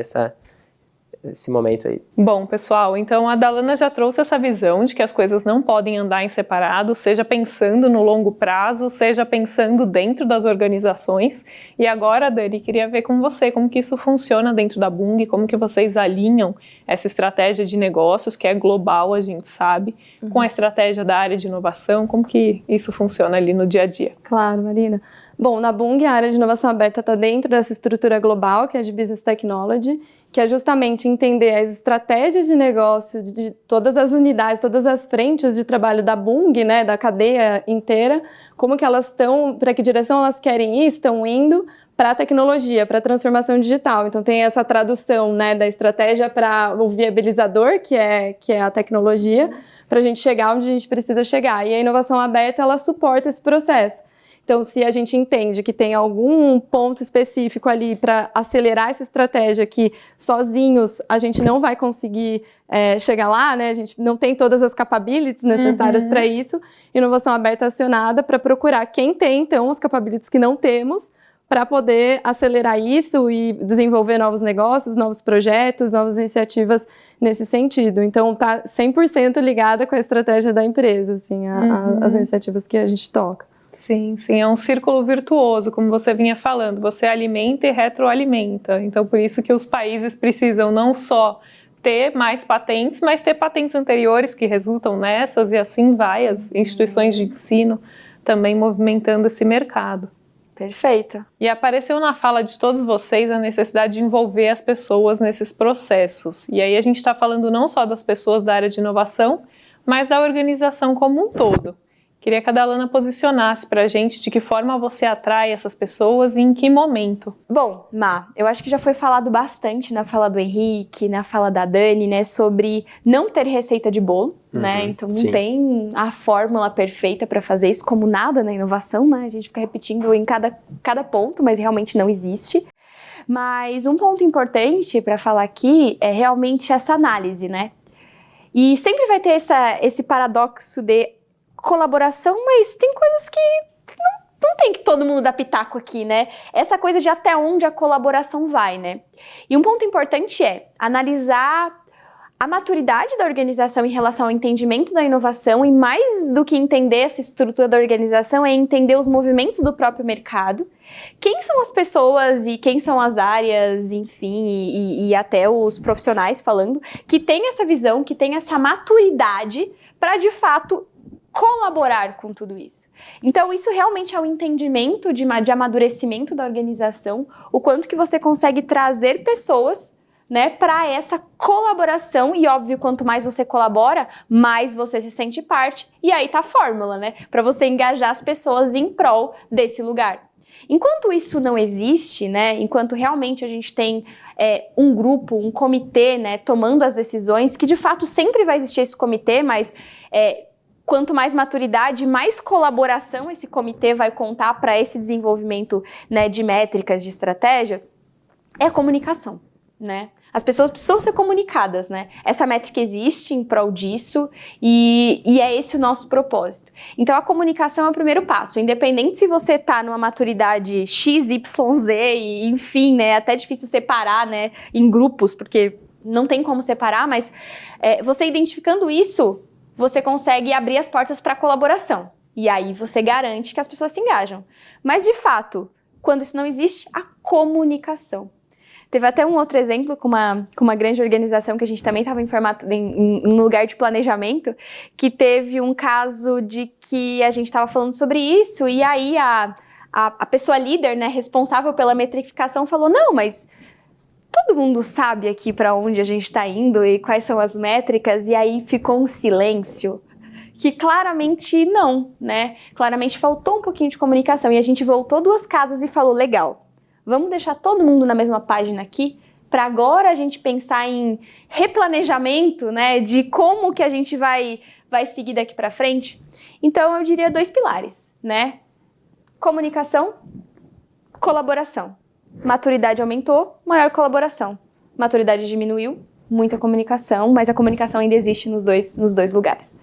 esse momento aí. Bom, pessoal, então a Dalana já trouxe essa visão de que as coisas não podem andar em separado, seja pensando no longo prazo, seja pensando dentro das organizações. E agora, Dani, queria ver com você como que isso funciona dentro da Bung, como que vocês alinham essa estratégia de negócios, que é global, a gente sabe, com a estratégia da área de inovação, como que isso funciona ali no dia a dia? Claro, Marina. Bom, na Bung, a área de inovação aberta está dentro dessa estrutura global, que é de Business Technology, que é justamente entender as estratégias de negócio de todas as unidades, todas as frentes de trabalho da Bung, né, da cadeia inteira, como que elas estão, para que direção elas querem ir, estão indo para a tecnologia, para a transformação digital. Então tem essa tradução, né, da estratégia para o viabilizador, que é a tecnologia, para a gente chegar onde a gente precisa chegar. E a inovação aberta, ela suporta esse processo. Então, se a gente entende que tem algum ponto específico ali para acelerar essa estratégia que sozinhos a gente não vai conseguir chegar lá, né? A gente não tem todas as capabilities necessárias para isso. Inovação aberta acionada para procurar quem tem, então, as capabilities que não temos, para poder acelerar isso e desenvolver novos negócios, novos projetos, novas iniciativas nesse sentido. Então, tá 100% ligada com a estratégia da empresa, assim, as iniciativas que a gente toca. Sim, é um círculo virtuoso, como você vinha falando, você alimenta e retroalimenta, então por isso que os países precisam não só ter mais patentes, mas ter patentes anteriores que resultam nessas, e assim vai, as instituições de ensino também movimentando esse mercado. Perfeito. E apareceu na fala de todos vocês a necessidade de envolver as pessoas nesses processos, e aí a gente está falando não só das pessoas da área de inovação, mas da organização como um todo. Queria que a Dalana posicionasse pra gente de que forma você atrai essas pessoas e em que momento. Bom, Má, eu acho que já foi falado bastante na fala do Henrique, na fala da Dani, né, sobre não ter receita de bolo, né, então não tem a fórmula perfeita para fazer isso, como nada na inovação, né, a gente fica repetindo em cada ponto, mas realmente não existe. Mas um ponto importante para falar aqui é realmente essa análise, né, e sempre vai ter esse paradoxo de colaboração, mas tem coisas que não tem que todo mundo dar pitaco aqui, né? Essa coisa de até onde a colaboração vai, né? E um ponto importante é analisar a maturidade da organização em relação ao entendimento da inovação, e mais do que entender essa estrutura da organização é entender os movimentos do próprio mercado, quem são as pessoas e quem são as áreas, enfim, e até os profissionais falando, que tem essa visão, que tem essa maturidade para de fato colaborar com tudo isso. Então, isso realmente é um entendimento de amadurecimento da organização, o quanto que você consegue trazer pessoas, né, para essa colaboração, e óbvio, quanto mais você colabora, mais você se sente parte, e aí tá a fórmula, né, para você engajar as pessoas em prol desse lugar. Enquanto isso não existe, né, enquanto realmente a gente tem um grupo, um comitê, né, tomando as decisões, que de fato sempre vai existir esse comitê, mas quanto mais maturidade, mais colaboração esse comitê vai contar para esse desenvolvimento, né, de métricas, de estratégia, é a comunicação, né? As pessoas precisam ser comunicadas, né? Essa métrica existe em prol disso e é esse o nosso propósito. Então, a comunicação é o primeiro passo. Independente se você está numa maturidade X, Y, Z, e, enfim, né? É até difícil separar, né? Em grupos, porque não tem como separar, mas você identificando isso, você consegue abrir as portas para a colaboração. E aí você garante que as pessoas se engajam. Mas, de fato, quando isso não existe, a comunicação. Teve até um outro exemplo com uma grande organização que a gente também estava em um lugar de planejamento, que teve um caso de que a gente estava falando sobre isso, e aí a pessoa líder, né, responsável pela metrificação, falou, não, mas todo mundo sabe aqui para onde a gente está indo e quais são as métricas, e aí ficou um silêncio que claramente não, né? Claramente faltou um pouquinho de comunicação, e a gente voltou 2 casas e falou, legal, vamos deixar todo mundo na mesma página aqui, para agora a gente pensar em replanejamento, né, de como que a gente vai seguir daqui para frente. Então eu diria 2 pilares, né? Comunicação, colaboração. Maturidade aumentou, maior colaboração. Maturidade diminuiu, muita comunicação, mas a comunicação ainda existe nos dois lugares.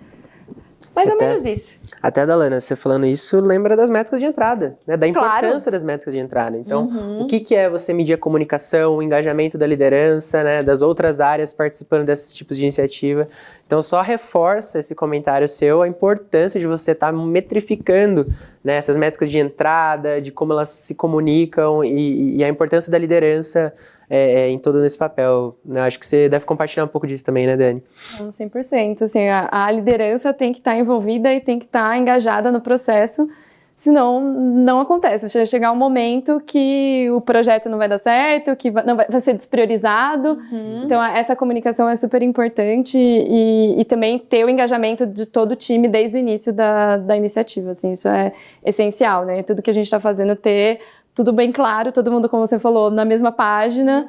Mais ou menos isso. Até, Dalana, você falando isso, lembra das métricas de entrada, né? Da importância Claro. das métricas de entrada. Então, o que é você medir a comunicação, o engajamento da liderança, né? Das outras áreas participando desses tipos de iniciativa. Então, só reforça esse comentário seu a importância de você estar metrificando, né, essas métricas de entrada, de como elas se comunicam e a importância da liderança em todo esse papel, né? Acho que você deve compartilhar um pouco disso também, né, Dani? 100%. Assim, a liderança tem que estar envolvida e tem que estar engajada no processo, senão não acontece. Vai chegar um momento que o projeto não vai dar certo, que vai ser despriorizado. Então, essa comunicação é super importante e também ter o engajamento de todo o time desde o início da iniciativa. Assim, isso é essencial, né? Tudo que a gente está fazendo ter tudo bem claro, todo mundo, como você falou, na mesma página,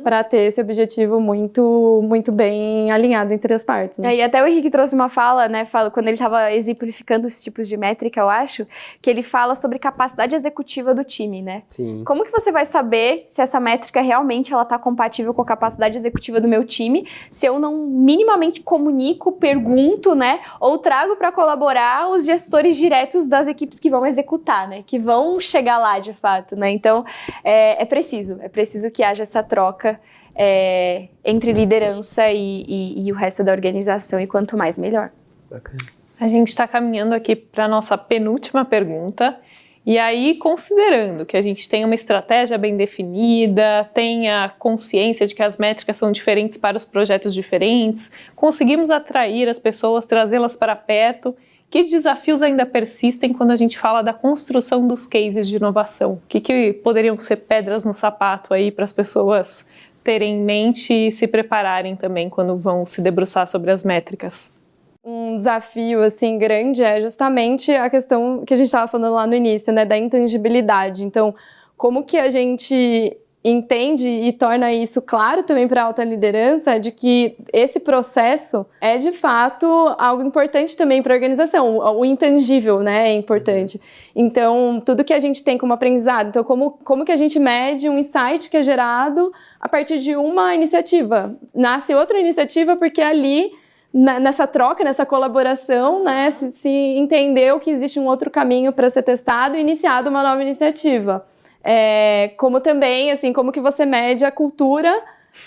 para ter esse objetivo muito, muito bem alinhado entre as partes. Né? E até o Henrique trouxe uma fala, né, quando ele estava exemplificando esses tipos de métrica, eu acho, que ele fala sobre capacidade executiva do time, né? Sim. Como que você vai saber se essa métrica realmente ela está compatível com a capacidade executiva do meu time, se eu não minimamente comunico, pergunto, né, ou trago para colaborar os gestores diretos das equipes que vão executar, né, que vão chegar lá de fato, né? Então, é preciso que haja essa troca entre liderança e o resto da organização, e quanto mais, melhor. Bacana. A gente está caminhando aqui para a nossa penúltima pergunta, e aí, considerando que a gente tem uma estratégia bem definida, tenha consciência de que as métricas são diferentes para os projetos diferentes, conseguimos atrair as pessoas, trazê-las para perto, que desafios ainda persistem quando a gente fala da construção dos cases de inovação? O que poderiam ser pedras no sapato aí para as pessoas terem em mente e se prepararem também quando vão se debruçar sobre as métricas? Um desafio, assim, grande é justamente a questão que a gente estava falando lá no início, né, da intangibilidade. Então, como que a gente entende e torna isso claro também para a alta liderança de que esse processo é, de fato, algo importante também para a organização. O intangível, né, é importante. Então, tudo que a gente tem como aprendizado. Então, como que a gente mede um insight que é gerado a partir de uma iniciativa? Nasce outra iniciativa porque ali, nessa troca, nessa colaboração, né, se entendeu que existe um outro caminho para ser testado e iniciado uma nova iniciativa. Como também, assim, como que você mede a cultura,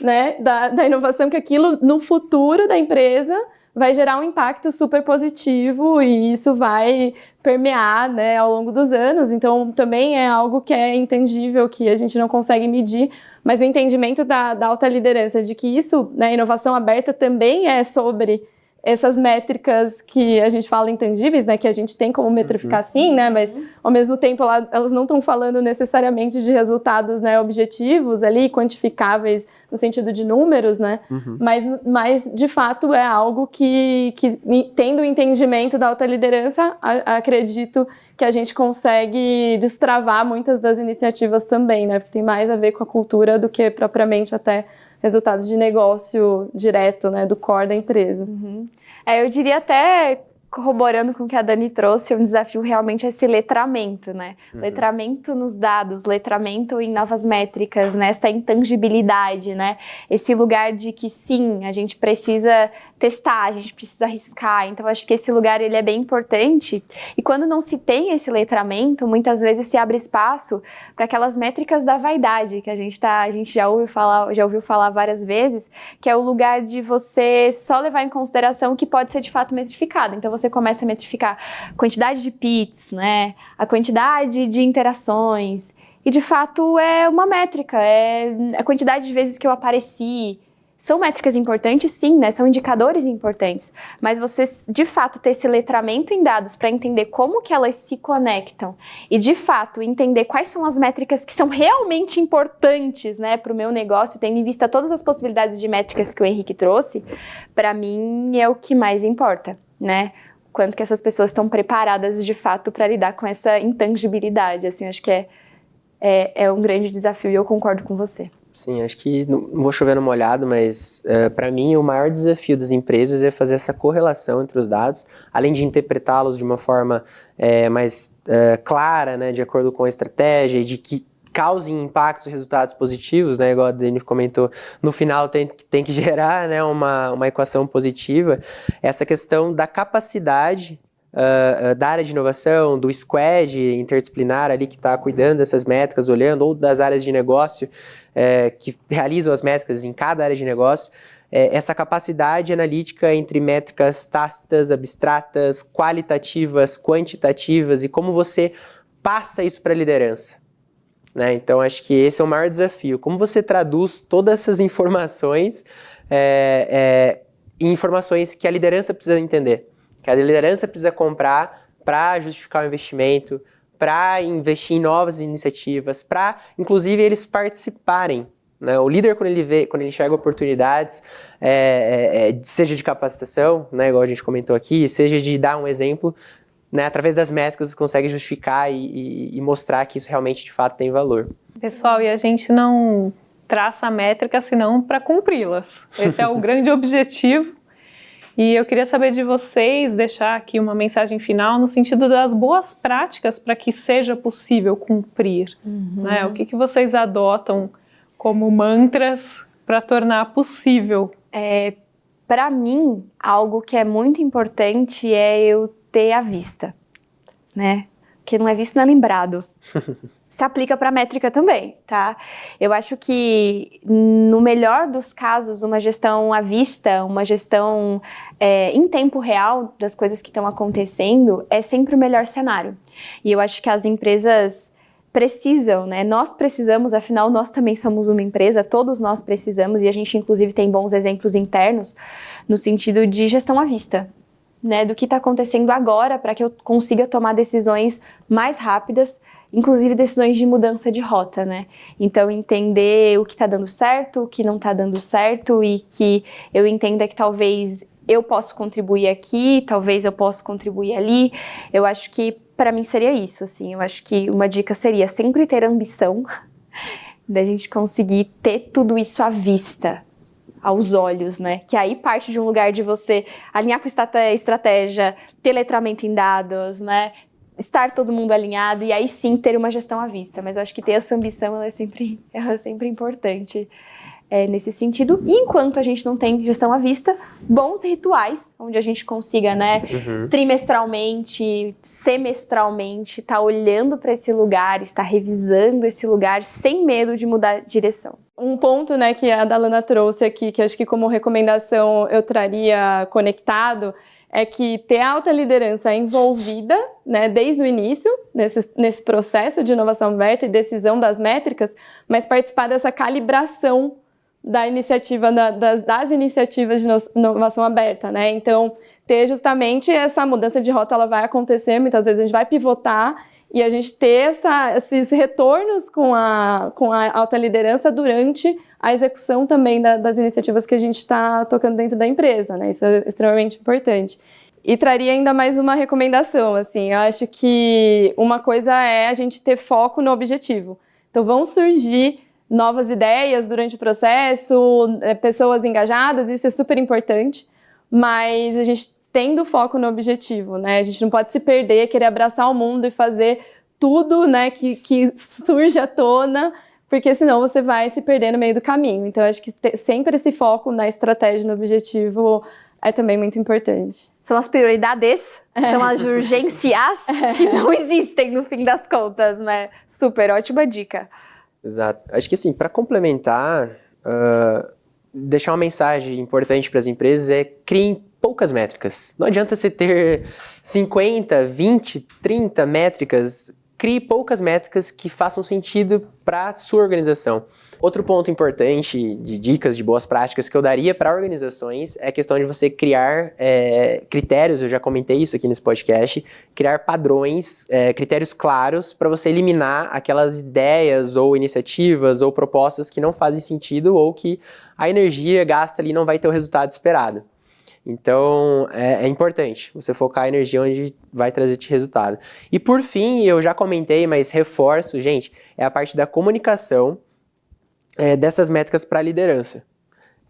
né, da inovação, que aquilo no futuro da empresa vai gerar um impacto super positivo e isso vai permear, né, ao longo dos anos. Então, também é algo que é intangível, que a gente não consegue medir, mas o entendimento da alta liderança de que isso, né, inovação aberta também é sobre essas métricas que a gente fala intangíveis, né, que a gente tem como metrificar sim, né, mas ao mesmo tempo elas não estão falando necessariamente de resultados, né, objetivos ali, quantificáveis no sentido de números, né, mas de fato é algo que tendo o entendimento da alta liderança, acredito que a gente consegue destravar muitas das iniciativas também, né, porque tem mais a ver com a cultura do que propriamente até resultados de negócio direto, né, do core da empresa. Eu diria até, corroborando com o que a Dani trouxe, um desafio realmente é esse letramento, né? Letramento nos dados, letramento em novas métricas, né? Essa intangibilidade, né? Esse lugar de que sim, a gente precisa testar, a gente precisa arriscar. Então, acho que esse lugar ele é bem importante. E quando não se tem esse letramento, muitas vezes se abre espaço para aquelas métricas da vaidade que a gente já ouviu falar várias vezes, que é o lugar de você só levar em consideração o que pode ser de fato metrificado. Então, você começa a metrificar a quantidade de pits, né? A quantidade de interações. E, de fato, é uma métrica. É a quantidade de vezes que eu apareci. São métricas importantes, sim, né? São indicadores importantes. Mas você, de fato, ter esse letramento em dados para entender como que elas se conectam e, de fato, entender quais são as métricas que são realmente importantes, né, para o meu negócio, tendo em vista todas as possibilidades de métricas que o Henrique trouxe, para mim é o que mais importa, né? Quanto que essas pessoas estão preparadas, de fato, para lidar com essa intangibilidade. Assim, acho que é um grande desafio e eu concordo com você. Sim, acho que não vou chover no molhado, mas para mim o maior desafio das empresas é fazer essa correlação entre os dados, além de interpretá-los de uma forma mais clara, né, de acordo com a estratégia e de que causem impactos e resultados positivos, né, igual a Dani comentou, no final tem que gerar, né, uma equação positiva. Essa questão da capacidade da área de inovação, do squad interdisciplinar ali que está cuidando dessas métricas, olhando, ou das áreas de negócio que realizam as métricas em cada área de negócio, essa capacidade analítica entre métricas tácitas, abstratas, qualitativas, quantitativas e como você passa isso para a liderança. Né? Então, acho que esse é o maior desafio. Como você traduz todas essas informações em informações que a liderança precisa entender, que a liderança precisa comprar para justificar o investimento, para investir em novas iniciativas, para, inclusive, eles participarem. Né? O líder, quando ele enxerga oportunidades, seja de capacitação, né, igual a gente comentou aqui, seja de dar um exemplo, né, através das métricas você consegue justificar e mostrar que isso realmente, de fato, tem valor. Pessoal, e a gente não traça métricas senão para cumpri-las. Esse é o grande objetivo. E eu queria saber de vocês, deixar aqui uma mensagem final no sentido das boas práticas para que seja possível cumprir. Né? O que vocês adotam como mantras para tornar possível? Para mim, algo que é muito importante é eu ter à vista, né? Porque não é visto, não é lembrado. Se aplica para métrica também, tá? Eu acho que, no melhor dos casos, uma gestão à vista, uma gestão em tempo real das coisas que estão acontecendo é sempre o melhor cenário. E eu acho que as empresas precisam, né? Nós precisamos, afinal, nós também somos uma empresa, todos nós precisamos, e a gente, inclusive, tem bons exemplos internos no sentido de gestão à vista, né? Do que está acontecendo agora para que eu consiga tomar decisões mais rápidas, inclusive decisões de mudança de rota, né? Então, entender o que está dando certo, o que não está dando certo e que eu entenda que talvez eu possa contribuir aqui, talvez eu possa contribuir ali. Eu acho que, para mim, seria isso, assim. Eu acho que uma dica seria sempre ter ambição da gente conseguir ter tudo isso à vista, aos olhos, né? Que aí parte de um lugar de você alinhar com estratégia, ter letramento em dados, né? Estar todo mundo alinhado e aí sim ter uma gestão à vista. Mas eu acho que ter essa ambição ela é sempre importante nesse sentido. E enquanto a gente não tem gestão à vista, bons rituais, onde a gente consiga, né, trimestralmente, semestralmente, estar olhando para esse lugar, estar revisando esse lugar sem medo de mudar de direção. Um ponto, né, que a Dalana trouxe aqui, que acho que como recomendação eu traria conectado, é que ter a alta liderança envolvida, né, desde o início, nesse processo de inovação aberta e decisão das métricas, mas participar dessa calibração da iniciativa, das iniciativas de inovação aberta, né? Então, ter justamente essa mudança de rota, ela vai acontecer, muitas vezes a gente vai pivotar e a gente ter esses retornos com a alta liderança durante a execução também das iniciativas que a gente está tocando dentro da empresa, né? Isso é extremamente importante. E traria ainda mais uma recomendação, assim, eu acho que uma coisa é a gente ter foco no objetivo. Então, vão surgir novas ideias durante o processo, pessoas engajadas, isso é super importante, mas a gente tendo foco no objetivo, né? A gente não pode se perder, querer abraçar o mundo e fazer tudo, né, que surge à tona, porque senão você vai se perder no meio do caminho. Então, acho que sempre esse foco na estratégia, no objetivo, é também muito importante. São as prioridades, são as urgências que não existem no fim das contas, né? Super, ótima dica. Exato. Acho que assim, para complementar, deixar uma mensagem importante para as empresas é criem poucas métricas. Não adianta você ter 50, 20, 30 métricas, crie poucas métricas que façam sentido para a sua organização. Outro ponto importante de dicas de boas práticas que eu daria para organizações é a questão de você criar critérios, eu já comentei isso aqui nesse podcast, criar padrões, critérios claros para você eliminar aquelas ideias ou iniciativas ou propostas que não fazem sentido ou que a energia gasta ali não vai ter o resultado esperado. Então, é importante você focar a energia onde vai trazer resultado. E por fim, eu já comentei, mas reforço, gente, é a parte da comunicação dessas métricas para a liderança.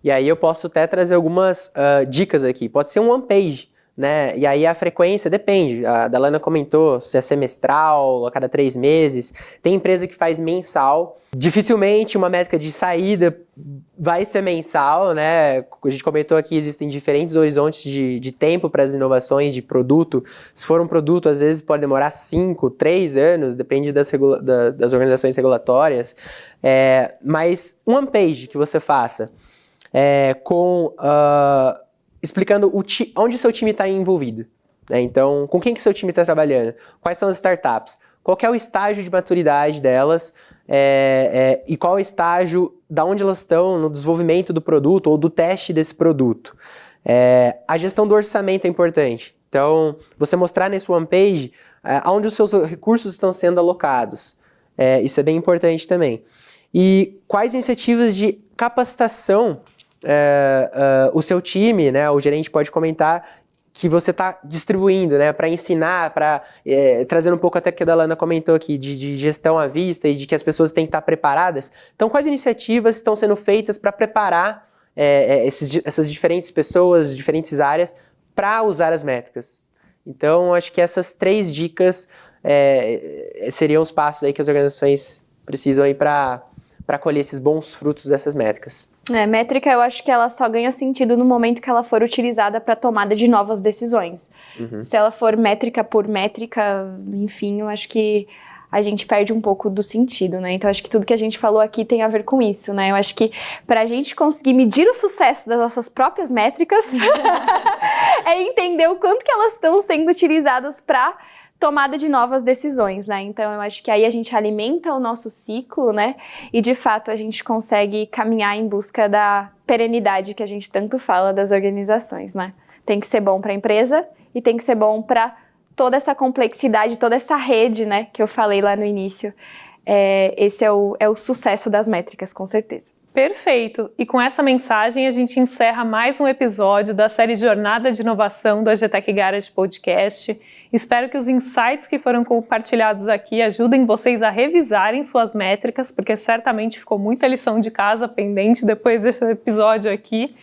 E aí eu posso até trazer algumas dicas aqui. Pode ser um one page, né? E aí a frequência depende. A Dalana comentou se é semestral, a cada 3 meses. Tem empresa que faz mensal. Dificilmente uma métrica de saída vai ser mensal, né? A gente comentou aqui, existem diferentes horizontes de tempo para as inovações de produto. Se for um produto, às vezes pode demorar 5, 3 anos, depende das organizações regulatórias. Mas um one-page que você faça explicando onde o seu time está envolvido, né? Então, com quem que seu time está trabalhando? Quais são as startups? Qual que é o estágio de maturidade delas? E qual é o estágio da onde elas estão no desenvolvimento do produto ou do teste desse produto? A gestão do orçamento é importante. Então, você mostrar nesse one page onde os seus recursos estão sendo alocados. Isso é bem importante também. E quais iniciativas de capacitação o seu time, né, o gerente pode comentar que você está distribuindo, né, para ensinar, trazendo um pouco até que a Dalana comentou aqui, de gestão à vista e de que as pessoas têm que estar preparadas. Então, quais iniciativas estão sendo feitas para preparar essas diferentes pessoas, diferentes áreas, para usar as métricas? Então, acho que essas 3 dicas seriam os passos aí que as organizações precisam aí para colher esses bons frutos dessas métricas. Métrica, eu acho que ela só ganha sentido no momento que ela for utilizada para tomada de novas decisões. Se ela for métrica por métrica, enfim, eu acho que a gente perde um pouco do sentido, né? Então, acho que tudo que a gente falou aqui tem a ver com isso, né? Eu acho que para a gente conseguir medir o sucesso das nossas próprias métricas é entender o quanto que elas estão sendo utilizadas para tomada de novas decisões, né? Então, eu acho que aí a gente alimenta o nosso ciclo, né? E, de fato, a gente consegue caminhar em busca da perenidade que a gente tanto fala das organizações, né? Tem que ser bom para a empresa e tem que ser bom para toda essa complexidade, toda essa rede, né? Que eu falei lá no início. Esse é o sucesso das métricas, com certeza. Perfeito! E com essa mensagem a gente encerra mais um episódio da série Jornada de Inovação do AGTech Garage Podcast. Espero que os insights que foram compartilhados aqui ajudem vocês a revisarem suas métricas, porque certamente ficou muita lição de casa pendente depois desse episódio aqui.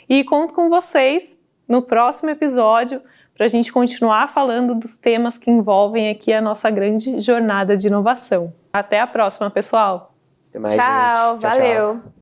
E conto com vocês no próximo episódio para a gente continuar falando dos temas que envolvem aqui a nossa grande jornada de inovação. Até a próxima, pessoal! Até mais, Tchau, gente. Tchau, valeu! tchau.